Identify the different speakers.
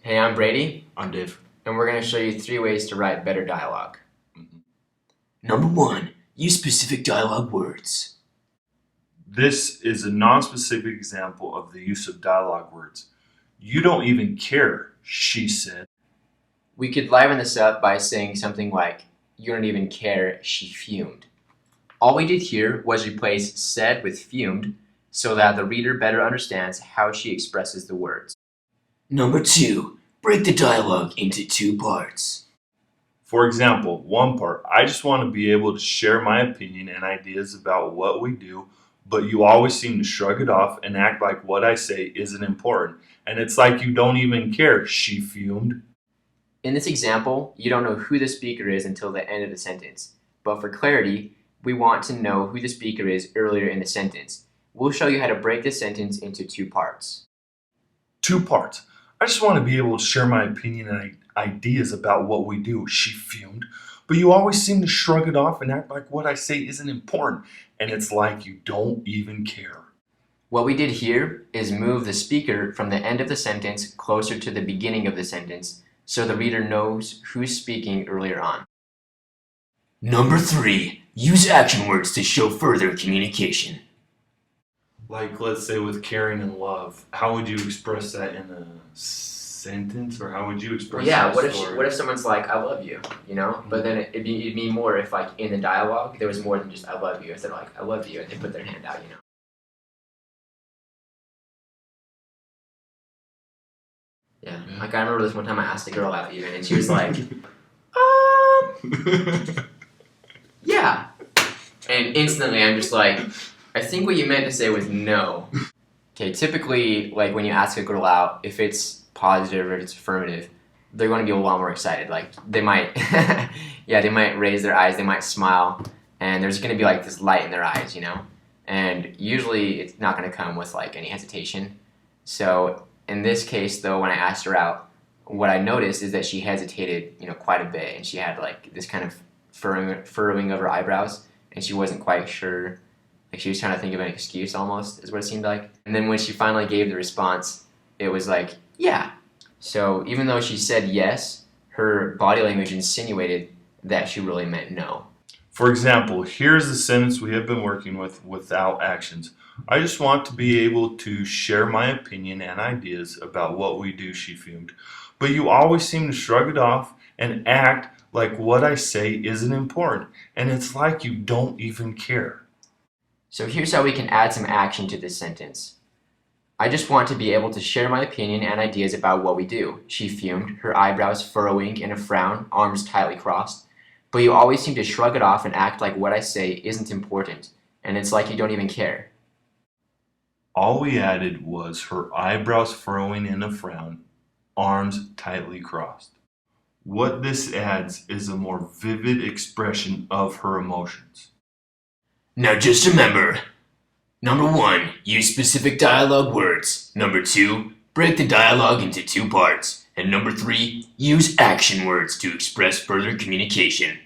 Speaker 1: Hey, I'm Brady,
Speaker 2: I'm Dave.
Speaker 1: and we're going to show you 3 ways to write better dialogue.
Speaker 3: Number 1. Use specific dialogue words.
Speaker 2: This is a non-specific example of the use of dialogue words. You don't even care, she said.
Speaker 1: We could liven this up by saying something like, you don't even care, she fumed. All we did here was replace said with fumed so that the reader better understands how she expresses the words.
Speaker 3: Number 2. Break the dialogue into 2 parts.
Speaker 2: For example, one part, I just want to be able to share my opinion and ideas about what we do, but you always seem to shrug it off and act like what I say isn't important. And it's like you don't even care, she fumed.
Speaker 1: In this example, you don't know who the speaker is until the end of the sentence. But for clarity, we want to know who the speaker is earlier in the sentence. We'll show you how to break this sentence into 2 parts.
Speaker 2: 2 parts. I just want to be able to share my opinion and ideas about what we do, she fumed. But you always seem to shrug it off and act like what I say isn't important. And it's like you don't even care.
Speaker 1: What we did here is move the speaker from the end of the sentence closer to the beginning of the sentence so the reader knows who's speaking earlier on.
Speaker 3: Number 3. Use action words to show further communication.
Speaker 2: Like, let's say with caring and love, how would you express that in a sentence, or how would you express that in a story?
Speaker 1: What if someone's like, I love you, you know? But then it'd be more if, like, in the dialogue, there was more than just I love you. Instead of like, I love you, and they put their hand out, you know? Yeah, like I remember this one time I asked a girl out even, and she was like, yeah. And instantly I'm just like, I think what you meant to say was no. Okay, typically, like when you ask a girl out, if it's positive or if it's affirmative, they're going to be a lot more excited. Like they might, they might raise their eyes, they might smile, and there's going to be like this light in their eyes, you know? And usually it's not going to come with like any hesitation. So in this case, though, when I asked her out, what I noticed is that she hesitated, quite a bit, and she had like this kind of furrowing of her eyebrows, and she wasn't quite sure. Like she was trying to think of an excuse almost, is what it seemed like. And then when she finally gave the response, it was like, yeah. So even though she said yes, her body language insinuated that she really meant no.
Speaker 2: For example, here's the sentence we have been working with without actions. I just want to be able to share my opinion and ideas about what we do, she fumed. But you always seem to shrug it off and act like what I say isn't important. And it's like you don't even care.
Speaker 1: So here's how we can add some action to this sentence. I just want to be able to share my opinion and ideas about what we do, she fumed, her eyebrows furrowing in a frown, arms tightly crossed. But you always seem to shrug it off and act like what I say isn't important, and it's like you don't even care.
Speaker 2: All we added was her eyebrows furrowing in a frown, arms tightly crossed. What this adds is a more vivid expression of her emotions.
Speaker 3: Now just remember, number 1, use specific dialogue words. Number 2, break the dialogue into 2 parts. And number 3, use action words to express further communication.